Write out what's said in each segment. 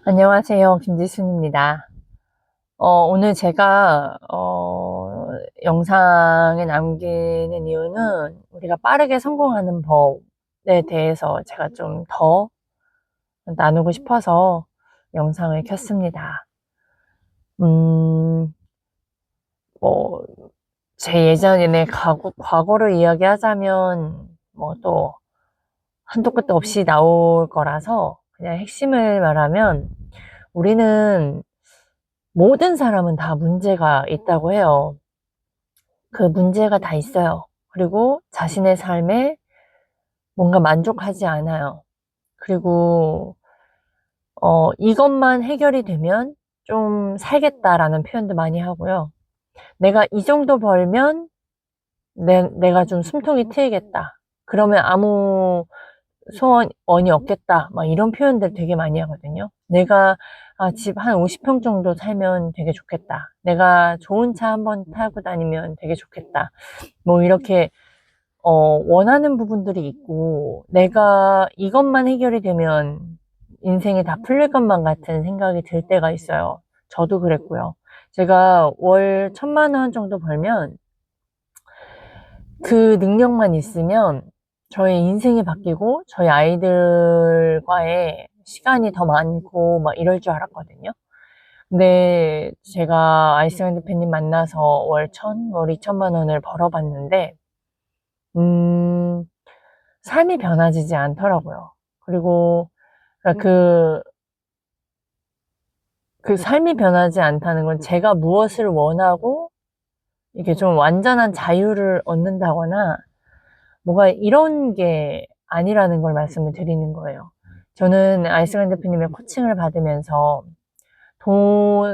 안녕하세요. 김지순입니다. 오늘 제가, 영상에 남기는 이유는 우리가 빠르게 성공하는 법에 대해서 제가 좀 더 나누고 싶어서 영상을 켰습니다. 음, 뭐, 제 예전에 과거를 이야기하자면, 또 한도 끝도 없이 나올 거라서 그냥 핵심을 말하면 우리는 모든 사람은 다 문제가 있다고 해요. 그 문제가 다 있어요. 그리고 자신의 삶에 뭔가 만족하지 않아요. 그리고, 이것만 해결이 되면 좀 살겠다라는 표현도 많이 하고요. 내가 이 정도 벌면 내가 좀 숨통이 트이겠다. 그러면 아무 소원이 없겠다. 막 이런 표현들 되게 많이 하거든요. 내가 집 한 50평 정도 살면 되게 좋겠다. 내가 좋은 차 한번 타고 다니면 되게 좋겠다. 뭐 이렇게 원하는 부분들이 있고 내가 이것만 해결이 되면 인생이 다 풀릴 것만 같은 생각이 들 때가 있어요. 저도 그랬고요. 제가 월 1,000만 원 정도 벌면 그 능력만 있으면 저의 인생이 바뀌고 저희 아이들과의 시간이 더 많고 막 이럴 줄 알았거든요. 근데 제가 아이스간 대표님 만나서 월 2천만 원을 벌어봤는데 음, 삶이 변화지지 않더라고요. 그리고 그러니까 그 삶이 변하지 않다는 건 제가 무엇을 원하고 이게 좀 완전한 자유를 얻는다거나 뭐가 이런 게 아니라는 걸 말씀을 드리는 거예요. 저는 아이스간 대표님의 코칭을 받으면서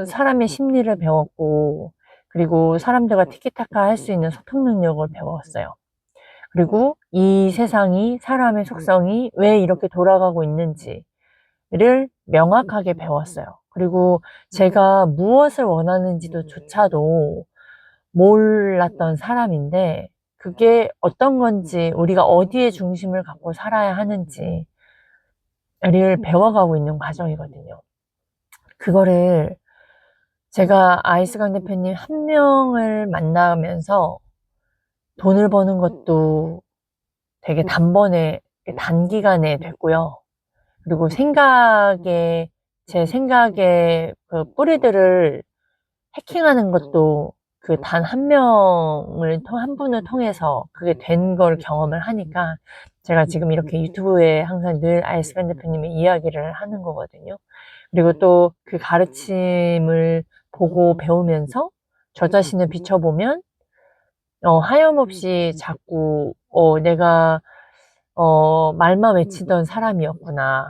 사람의 심리를 배웠고, 그리고 사람들과 티키타카 할 수 있는 소통 능력을 배웠어요. 그리고 이 세상이, 사람의 속성이 왜 이렇게 돌아가고 있는지를 명확하게 배웠어요. 그리고 제가 무엇을 원하는지도 조차도 몰랐던 사람인데, 그게 어떤 건지, 우리가 어디에 중심을 갖고 살아야 하는지를 배워가고 있는 과정이거든요. 그거를 제가 아이스강 대표님 한 명을 만나면서 돈을 버는 것도 되게 단기간에 됐고요. 그리고 제 생각의 그 뿌리들을 해킹하는 것도 그 단 한 분을 통해서 그게 된 걸 경험을 하니까 제가 지금 이렇게 유튜브에 항상 늘 아이스밴 대표님의 이야기를 하는 거거든요. 그리고 또 그 가르침을 보고 배우면서 저 자신을 비춰보면, 하염없이 자꾸, 내가, 말만 외치던 사람이었구나.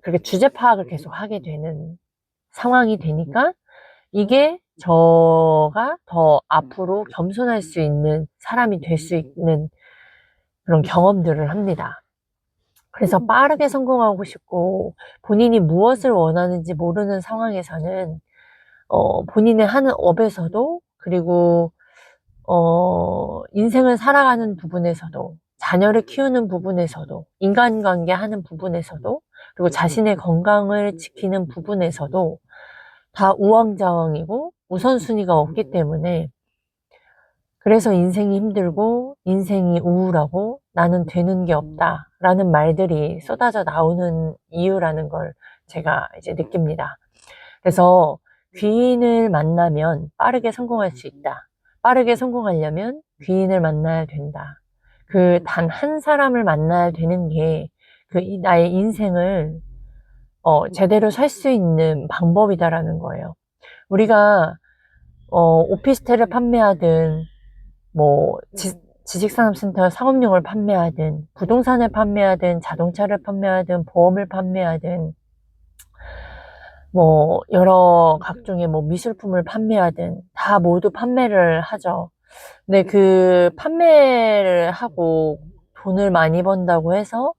그렇게 주제 파악을 계속 하게 되는 상황이 되니까 이게 저가 더 앞으로 겸손할 수 있는 사람이 될 수 있는 그런 경험들을 합니다. 그래서 빠르게 성공하고 싶고 본인이 무엇을 원하는지 모르는 상황에서는 본인의 하는 업에서도 그리고 인생을 살아가는 부분에서도 자녀를 키우는 부분에서도 인간관계 하는 부분에서도 그리고 자신의 건강을 지키는 부분에서도 다 우왕좌왕이고 우선순위가 없기 때문에 그래서 인생이 힘들고 인생이 우울하고 나는 되는 게 없다라는 말들이 쏟아져 나오는 이유라는 걸 제가 이제 느낍니다. 그래서 귀인을 만나면 빠르게 성공할 수 있다. 빠르게 성공하려면 귀인을 만나야 된다. 그 단 한 사람을 만나야 되는 게 나의 인생을 제대로 살 수 있는 방법이다라는 거예요. 우리가 오피스텔을 판매하든 뭐 지식산업센터 상업용을 판매하든 부동산을 판매하든 자동차를 판매하든 보험을 판매하든 뭐 여러 각종의 뭐 미술품을 판매하든 다 모두 판매를 하죠. 근데 그 판매를 하고 돈을 많이 번다고 해서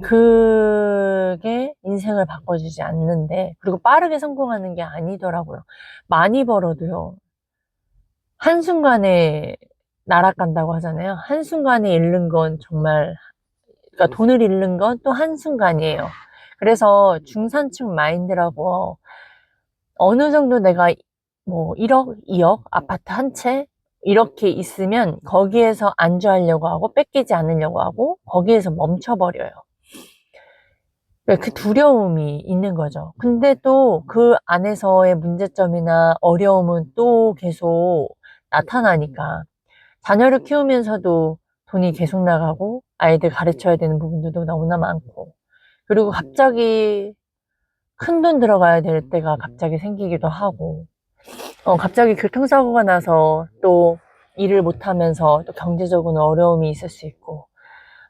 그게 인생을 바꿔주지 않는데, 그리고 빠르게 성공하는 게 아니더라고요. 많이 벌어도요, 한순간에 날아간다고 하잖아요. 한순간에 잃는 건 정말, 그러니까 돈을 잃는 건 또 한순간이에요. 그래서 중산층 마인드라고 어느 정도 내가 뭐 1억, 2억 아파트 한 채 이렇게 있으면 거기에서 안주하려고 하고 뺏기지 않으려고 하고 거기에서 멈춰버려요. 그 두려움이 있는 거죠. 근데 또 그 안에서의 문제점이나 어려움은 또 계속 나타나니까 자녀를 키우면서도 돈이 계속 나가고 아이들 가르쳐야 되는 부분들도 너무나 많고 그리고 갑자기 큰돈 들어가야 될 때가 갑자기 생기기도 하고 갑자기 교통사고가 나서 또 일을 못하면서 또 경제적으로 어려움이 있을 수 있고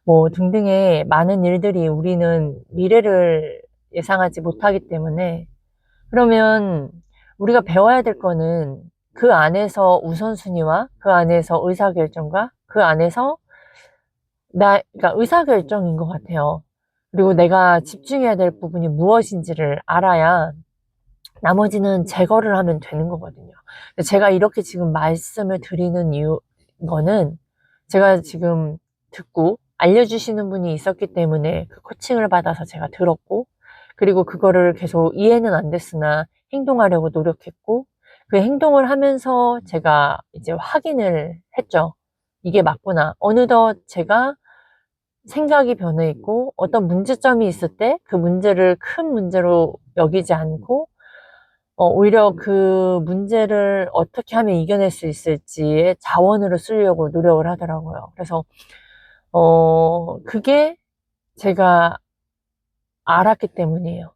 뭐 등등의 많은 일들이 우리는 미래를 예상하지 못하기 때문에 그러면 우리가 배워야 될 거는 그 안에서 우선순위와 그 안에서 의사결정과 그 안에서 그러니까 의사결정인 것 같아요. 그리고 내가 집중해야 될 부분이 무엇인지를 알아야 나머지는 제거를 하면 되는 거거든요. 제가 이렇게 지금 말씀을 드리는 거는 제가 지금 듣고 알려주시는 분이 있었기 때문에 그 코칭을 받아서 제가 들었고, 그리고 그거를 계속 이해는 안 됐으나 행동하려고 노력했고, 그 행동을 하면서 제가 이제 확인을 했죠. 이게 맞구나. 어느덧 제가 생각이 변해 있고, 어떤 문제점이 있을 때 그 문제를 큰 문제로 여기지 않고, 오히려 그 문제를 어떻게 하면 이겨낼 수 있을지에 자원으로 쓰려고 노력을 하더라고요. 그래서, 그게 제가 알았기 때문이에요.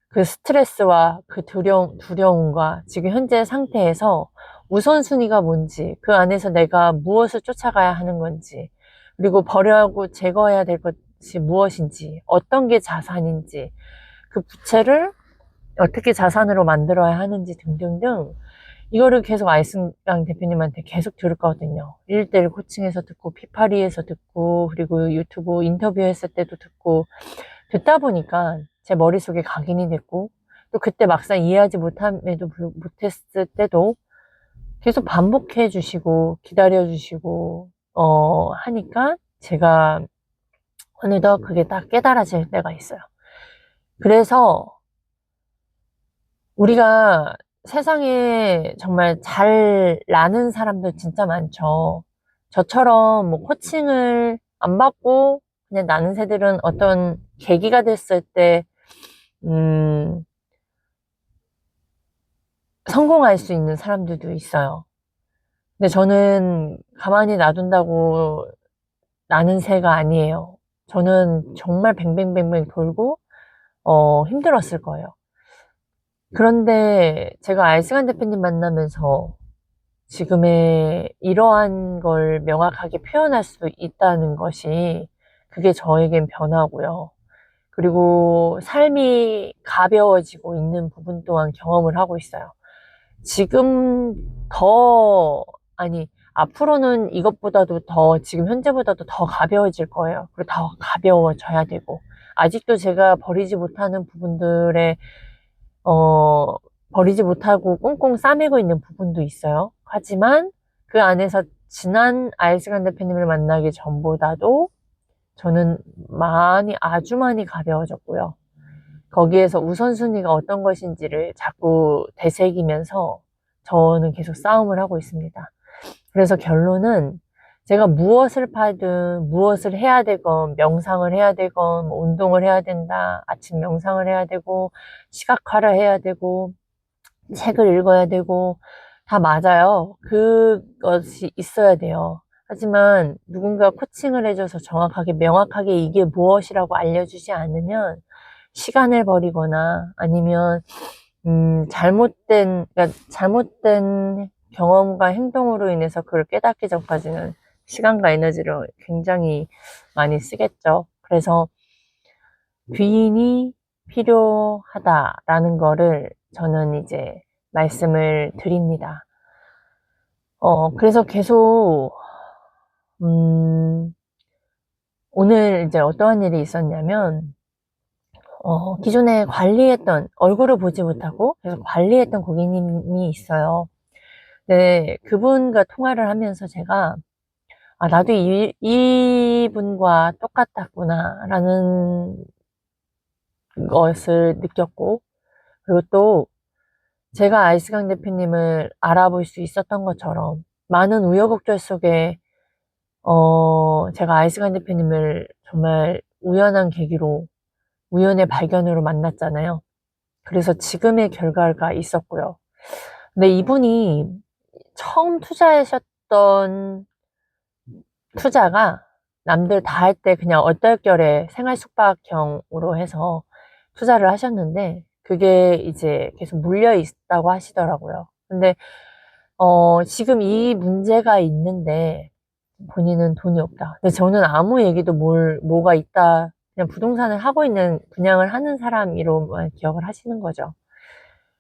그 스트레스와 그 두려움과 지금 현재 상태에서 우선순위가 뭔지, 그 안에서 내가 무엇을 쫓아가야 하는 건지, 그리고 버려야 하고 제거해야 될 것이 무엇인지, 어떤 게 자산인지, 그 부채를 어떻게 자산으로 만들어야 하는지 등등등 이거를 계속 아이승강 대표님한테 계속 들었거든요. 1대1 코칭에서 듣고 피파리에서 듣고 그리고 유튜브 인터뷰 했을 때도 듣고 듣다 보니까 제 머릿속에 각인이 됐고 또 그때 막상 이해하지 못했을 때도 계속 반복해 주시고 기다려 주시고 하니까 제가 어느덧 그게 딱 깨달아질 때가 있어요. 그래서 우리가 세상에 정말 잘 나는 사람들 진짜 많죠. 저처럼 뭐 코칭을 안 받고 그냥 나는 새들은 어떤 계기가 됐을 때, 음, 성공할 수 있는 사람들도 있어요. 근데 저는 가만히 놔둔다고 나는 새가 아니에요. 저는 정말 뱅뱅뱅뱅 돌고, 힘들었을 거예요. 그런데 제가 알스간 대표님 만나면서 지금의 이러한 걸 명확하게 표현할 수 있다는 것이 그게 저에겐 변화고요. 그리고 삶이 가벼워지고 있는 부분 또한 경험을 하고 있어요. 지금 아니, 앞으로는 이것보다도 지금 현재보다도 더 가벼워질 거예요. 그리고 더 가벼워져야 되고. 아직도 제가 버리지 못하는 부분들에 어, 버리지 못하고 꽁꽁 싸매고 있는 부분도 있어요. 하지만 그 안에서 지난 아이스간 대표님을 만나기 전보다도 저는 아주 많이 가벼워졌고요. 거기에서 우선순위가 어떤 것인지를 자꾸 되새기면서 저는 계속 싸움을 하고 있습니다. 그래서 결론은 제가 무엇을 파든 무엇을 해야 되건 명상을 해야 되건 뭐 운동을 해야 된다. 아침 명상을 해야 되고 시각화를 해야 되고 책을 읽어야 되고 다 맞아요. 그것이 있어야 돼요. 하지만 누군가 코칭을 해줘서 정확하게 명확하게 이게 무엇이라고 알려주지 않으면 시간을 버리거나 아니면 잘못된 경험과 행동으로 인해서 그걸 깨닫기 전까지는 시간과 에너지를 굉장히 많이 쓰겠죠. 그래서 귀인이 필요하다라는 거를 저는 이제 말씀을 드립니다. 그래서 계속, 오늘 이제 어떠한 일이 있었냐면, 기존에 얼굴을 보지 못하고 계속 관리했던 고객님이 있어요. 네, 그분과 통화를 하면서 제가, 나도 이분과 똑같았구나, 라는 것을 느꼈고, 그리고 또 제가 아이스강 대표님을 알아볼 수 있었던 것처럼 많은 우여곡절 속에 제가 아이스강 대표님을 정말 우연한 계기로 우연의 발견으로 만났잖아요. 그래서 지금의 결과가 있었고요. 근데 이분이 처음 투자하셨던 투자가 남들 다 할 때 그냥 얼떨결에 생활 숙박형으로 해서 투자를 하셨는데 그게 이제 계속 물려 있다고 하시더라고요. 근데 지금 이 문제가 있는데 본인은 돈이 없다. 근데 저는 아무 얘기도 뭐가 있다. 그냥 부동산을 하고 있는, 분양을 하는 사람으로만 기억을 하시는 거죠.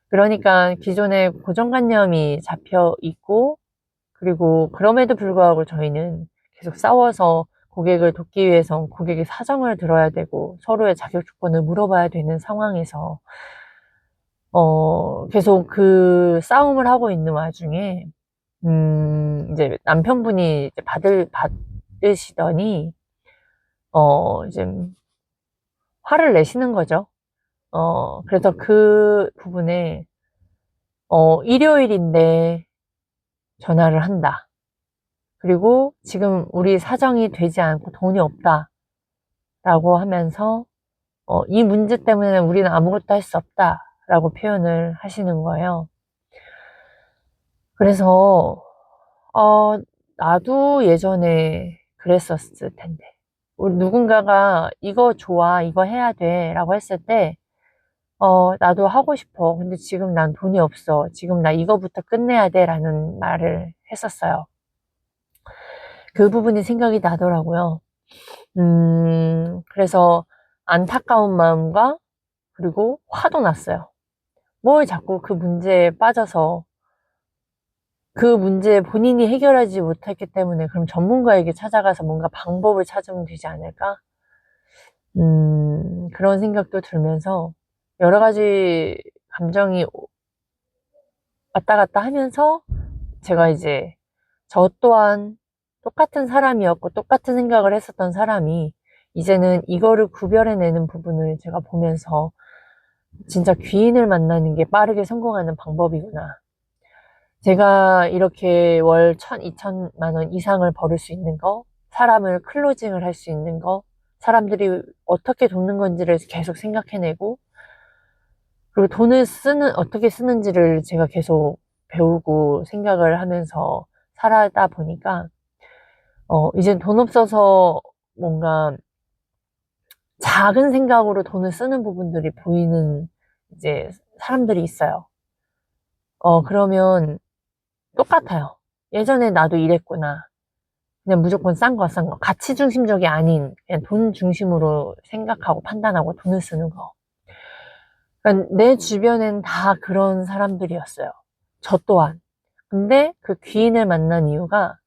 그러니까 기존에 고정관념이 잡혀 있고, 그리고 그럼에도 불구하고 저희는 계속 싸워서 고객을 돕기 위해서 고객의 사정을 들어야 되고, 서로의 자격 조건을 물어봐야 되는 상황에서, 계속 그 싸움을 하고 있는 와중에, 이제 남편분이 이제 받으시더니, 이제 화를 내시는 거죠. 그래서 그 부분에, 일요일인데 전화를 한다. 그리고 지금 우리 사정이 되지 않고 돈이 없다. 라고 하면서, 이 문제 때문에 우리는 아무것도 할 수 없다. 라고 표현을 하시는 거예요. 그래서, 나도 예전에 그랬었을 텐데. 우리 누군가가 이거 좋아, 이거 해야 돼. 라고 했을 때, 나도 하고 싶어. 근데 지금 난 돈이 없어. 지금 나 이거부터 끝내야 돼. 라는 말을 했었어요. 그 부분이 생각이 나더라고요. 그래서 안타까운 마음과 그리고 화도 났어요. 뭘 자꾸 그 문제에 빠져서 그 문제 본인이 해결하지 못했기 때문에 그럼 전문가에게 찾아가서 뭔가 방법을 찾으면 되지 않을까? 그런 생각도 들면서 여러 가지 감정이 왔다 갔다 하면서 제가 이제 저 또한 똑같은 사람이었고 똑같은 생각을 했었던 사람이 이제는 이거를 구별해내는 부분을 제가 보면서 진짜 귀인을 만나는 게 빠르게 성공하는 방법이구나. 제가 이렇게 월 2천만 원 이상을 벌을 수 있는 거, 사람을 클로징을 할 수 있는 거, 사람들이 어떻게 돕는 건지를 계속 생각해내고, 그리고 돈을 어떻게 쓰는지를 제가 계속 배우고 생각을 하면서 살아다 보니까, 이젠 돈 없어서 뭔가 작은 생각으로 돈을 쓰는 부분들이 보이는 이제 사람들이 있어요. 그러면 똑같아요. 예전에 나도 이랬구나. 그냥 무조건 싼 거, 싼 거. 가치 중심적이 아닌, 그냥 돈 중심으로 생각하고 판단하고 돈을 쓰는 거. 그러니까 내 주변엔 다 그런 사람들이었어요. 저 또한. 근데 그 귀인을 만난 이유가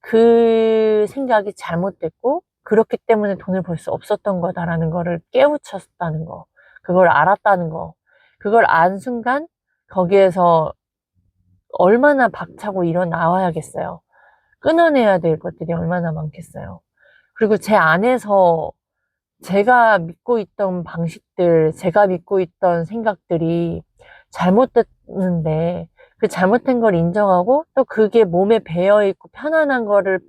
그 생각이 잘못됐고, 그렇기 때문에 돈을 벌 수 없었던 거다라는 거를 깨우쳤다는 거. 그걸 알았다는 거. 그걸 안 순간, 거기에서 얼마나 박차고 일어나와야겠어요. 끊어내야 될 것들이 얼마나 많겠어요. 그리고 제 안에서 제가 믿고 있던 방식들, 제가 믿고 있던 생각들이 잘못됐는데 그 잘못된 걸 인정하고 또 그게 몸에 배어 있고 편안한 거를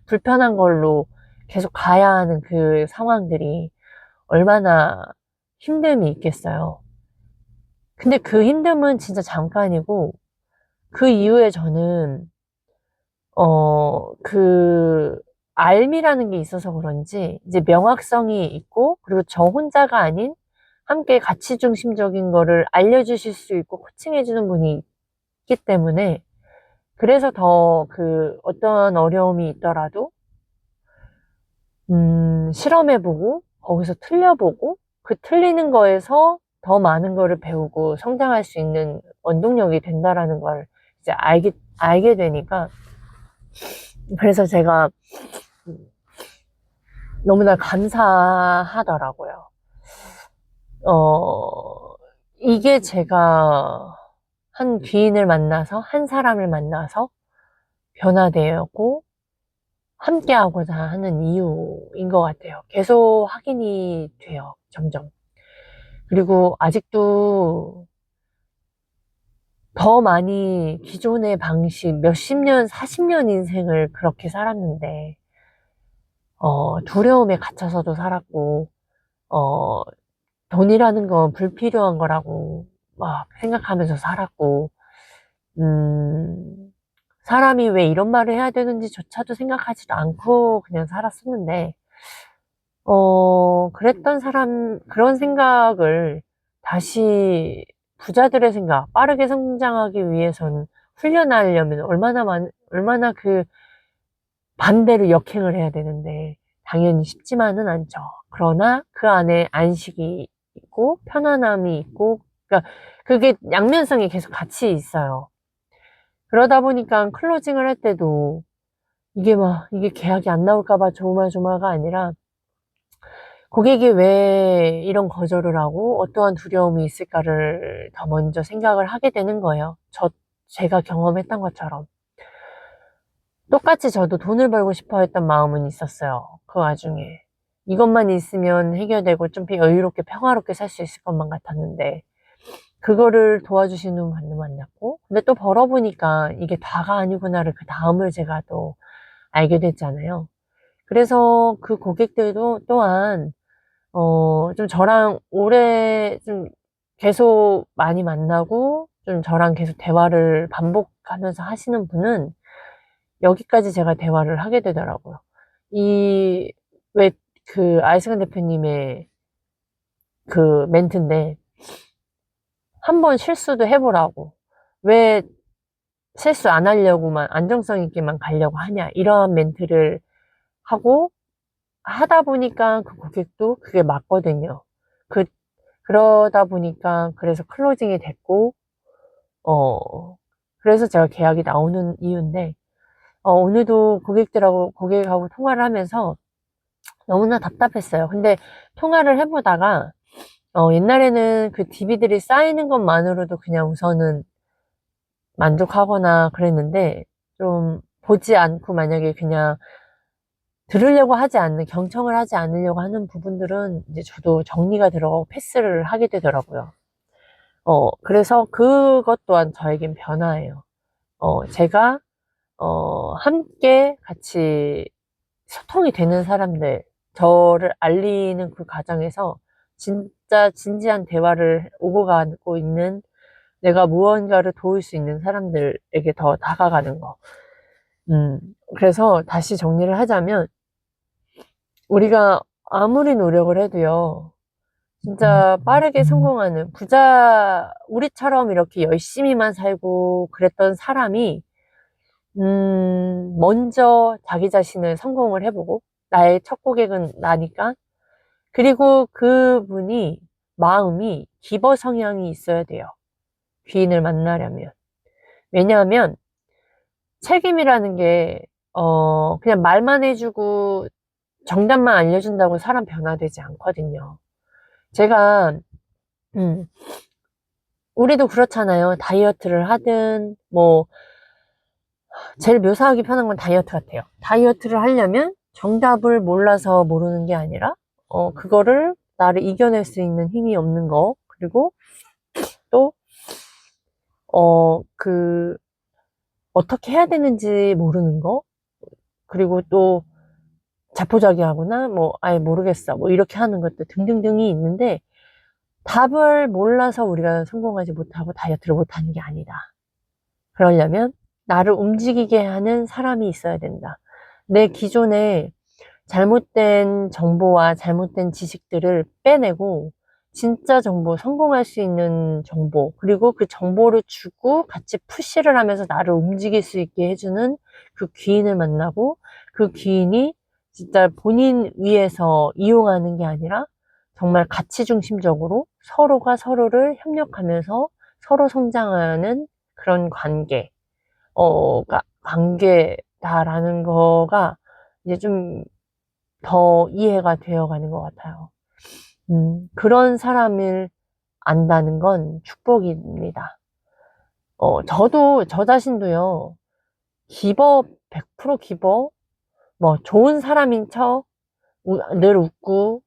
불편한 걸로 계속 가야 하는 그 상황들이 얼마나 힘듦이 있겠어요. 근데 그 힘듦은 진짜 잠깐이고 그 이후에 저는 그 알미라는 게 있어서 그런지 이제 명확성이 있고 그리고 저 혼자가 아닌 함께 가치 중심적인 거를 알려주실 수 있고 코칭해주는 분이 있기 때문에 그래서 더 그 어떤 어려움이 있더라도 실험해보고 거기서 틀려보고 그 틀리는 거에서 더 많은 거를 배우고 성장할 수 있는 원동력이 된다라는 걸 이제 알게 되니까 그래서 제가 너무나 감사하더라고요. 이게 제가 한 귀인을 만나서, 한 사람을 만나서 변화되었고, 함께하고자 하는 이유인 것 같아요. 계속 확인이 돼요, 점점. 그리고 아직도 더 많이 기존의 방식, 몇십 년, 40년 인생을 그렇게 살았는데, 두려움에 갇혀서도 살았고, 어, 돈이라는 건 불필요한 거라고 막 생각하면서 살았고, 음, 사람이 왜 이런 말을 해야 되는지조차도 생각하지도 않고 그냥 살았었는데, 그랬던 사람, 그런 생각을 다시 부자들의 생각, 빠르게 성장하기 위해서는 훈련하려면 얼마나 그 반대로 역행을 해야 되는데, 당연히 쉽지만은 않죠. 그러나 그 안에 안식이 있고, 편안함이 있고, 그러니까 그게 양면성이 계속 같이 있어요. 그러다 보니까 클로징을 할 때도 이게 계약이 안 나올까봐 조마조마가 아니라, 고객이 왜 이런 거절을 하고 어떠한 두려움이 있을까를 더 먼저 생각을 하게 되는 거예요. 제가 경험했던 것처럼. 똑같이 저도 돈을 벌고 싶어 했던 마음은 있었어요. 그 와중에. 이것만 있으면 해결되고 좀 여유롭게 평화롭게 살 수 있을 것만 같았는데, 그거를 도와주시는 분을 만났고, 근데 또 벌어보니까 이게 다가 아니구나를 그 다음을 제가 또 알게 됐잖아요. 그래서 그 고객들도 또한 좀 저랑 오래 좀 계속 많이 만나고 좀 저랑 계속 대화를 반복하면서 하시는 분은 여기까지 제가 대화를 하게 되더라고요. 왜 그 아이스간 대표님의 그 멘트인데, 한번 실수도 해보라고. 왜 실수 안 하려고만, 안정성 있게만 가려고 하냐. 이러한 멘트를 하고 하다 보니까 그 고객도 그게 맞거든요. 그 그러다 보니까 그래서 클로징이 됐고, 어, 그래서 제가 계약이 나오는 이유인데, 오늘도 고객하고 통화를 하면서 너무나 답답했어요. 근데 통화를 해보다가, 옛날에는 그 DB들이 쌓이는 것만으로도 그냥 우선은 만족하거나 그랬는데, 좀 보지 않고 만약에 그냥 들으려고 하지 않는, 경청을 하지 않으려고 하는 부분들은 이제 저도 정리가 들어가고 패스를 하게 되더라고요. 그래서 그것 또한 저에겐 변화예요. 제가, 함께 같이 소통이 되는 사람들, 저를 알리는 그 과정에서 진짜 진지한 대화를 오고 가고 있는, 내가 무언가를 도울 수 있는 사람들에게 더 다가가는 거. 음, 그래서 다시 정리를 하자면, 우리가 아무리 노력을 해도요, 진짜 빠르게 성공하는 우리처럼 이렇게 열심히만 살고 그랬던 사람이, 먼저 자기 자신을 성공을 해보고, 나의 첫 고객은 나니까, 그리고 그분이 마음이 기버 성향이 있어야 돼요. 귀인을 만나려면. 왜냐하면 책임이라는 게, 그냥 말만 해주고 정답만 알려준다고 사람 변화되지 않거든요. 제가, 음, 우리도 그렇잖아요. 다이어트를 하든, 뭐, 제일 묘사하기 편한 건 다이어트 같아요. 다이어트를 하려면 정답을 몰라서 모르는 게 아니라, 그거를 나를 이겨낼 수 있는 힘이 없는 거, 그리고 또, 그, 어떻게 해야 되는지 모르는 거, 그리고 또, 자포자기하거나, 뭐, 아예 모르겠어, 뭐, 이렇게 하는 것들 등등등이 있는데, 답을 몰라서 우리가 성공하지 못하고 다이어트를 못하는 게 아니다. 그러려면 나를 움직이게 하는 사람이 있어야 된다. 내 기존에 잘못된 정보와 잘못된 지식들을 빼내고 진짜 정보, 성공할 수 있는 정보, 그리고 그 정보를 주고 같이 푸시를 하면서 나를 움직일 수 있게 해주는 그 귀인을 만나고, 그 귀인이 진짜 본인 위해서 이용하는 게 아니라 정말 가치 중심적으로 서로가 서로를 협력하면서 서로 성장하는 그런 관계다라는 거가 이제 좀 더 이해가 되어 가는 것 같아요. 그런 사람을 안다는 건 축복입니다. 저 자신도요, 100% 기버, 뭐, 좋은 사람인 척, 늘 웃고,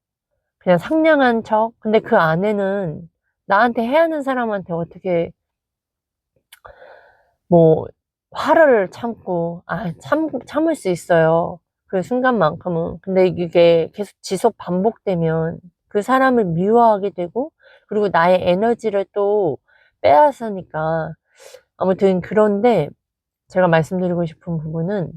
그냥 상냥한 척. 근데 그 안에는 나한테 해하는 사람한테 어떻게 뭐 화를 참고 참을 수 있어요. 그 순간만큼은. 근데 이게 계속 지속 반복되면 그 사람을 미워하게 되고 그리고 나의 에너지를 또 빼앗으니까 아무튼 그런데 제가 말씀드리고 싶은 부분은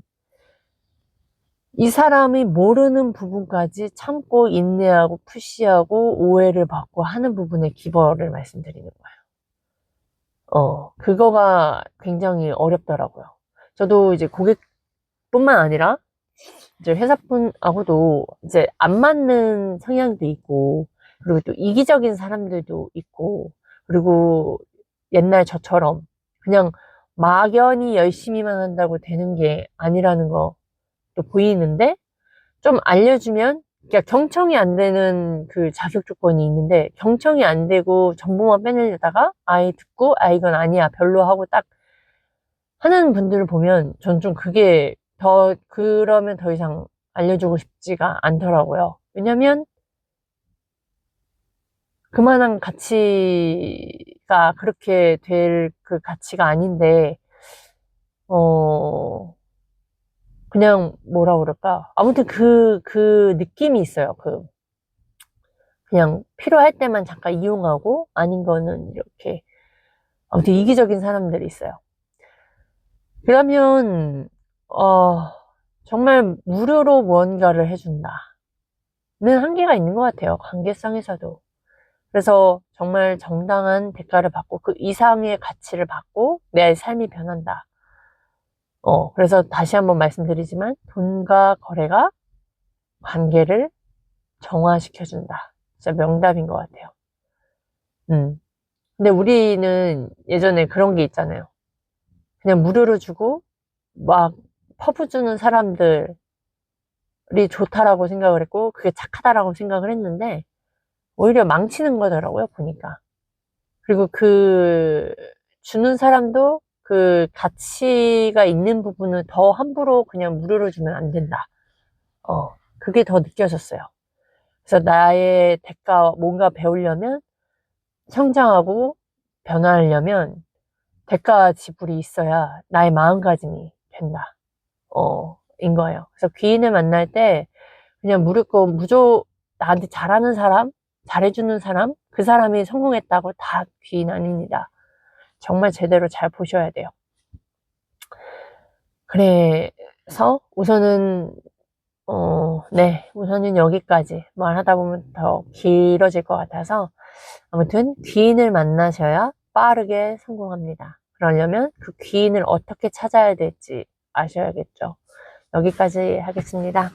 이 사람이 모르는 부분까지 참고 인내하고 푸시하고 오해를 받고 하는 부분의 기벌을 말씀드리는 거예요. 그거가 굉장히 어렵더라고요. 저도 이제 고객뿐만 아니라 이제 회사분하고도 이제 안 맞는 성향도 있고, 그리고 또 이기적인 사람들도 있고, 그리고 옛날 저처럼 그냥 막연히 열심히만 한다고 되는 게 아니라는 거 또 보이는데, 좀 알려주면, 그러니까 경청이 안 되는 그 자격 조건이 있는데, 경청이 안 되고 정보만 빼내려다가 아예 듣고, 이건 아니야, 별로 하고 딱 하는 분들을 보면 전 좀 그게 그러면 더 이상 알려주고 싶지가 않더라고요. 왜냐면 그만한 가치가 그렇게 될 그 가치가 아닌데, 어, 그냥 뭐라 그럴까. 아무튼 그 느낌이 있어요. 그냥 필요할 때만 잠깐 이용하고 아닌 거는 이렇게 아무튼 이기적인 사람들이 있어요. 그러면 정말 무료로 무언가를 해준다는 한계가 있는 것 같아요. 관계성에서도. 그래서 정말 정당한 대가를 받고 그 이상의 가치를 받고 내 삶이 변한다. 그래서 다시 한번 말씀드리지만 돈과 거래가 관계를 정화시켜준다. 진짜 명답인 것 같아요. 근데 우리는 예전에 그런 게 있잖아요. 그냥 무료로 주고 막 퍼부주는 사람들이 좋다라고 생각을 했고 그게 착하다라고 생각을 했는데 오히려 망치는 거더라고요, 보니까. 그리고 그 주는 사람도 그 가치가 있는 부분을 더 함부로 그냥 무료로 주면 안 된다. 그게 더 느껴졌어요. 그래서 나의 대가 뭔가 배우려면 성장하고 변화하려면 대가 지불이 있어야 나의 마음가짐이 된다. 인 거예요. 그래서 귀인을 만날 때 그냥 나한테 잘하는 사람, 잘해주는 사람, 그 사람이 성공했다고 다 귀인 아닙니다. 정말 제대로 잘 보셔야 돼요. 그래서 우선은 여기까지 말하다 보면 더 길어질 것 같아서 아무튼 귀인을 만나셔야 빠르게 성공합니다. 그러려면 그 귀인을 어떻게 찾아야 될지 아셔야겠죠. 여기까지 하겠습니다.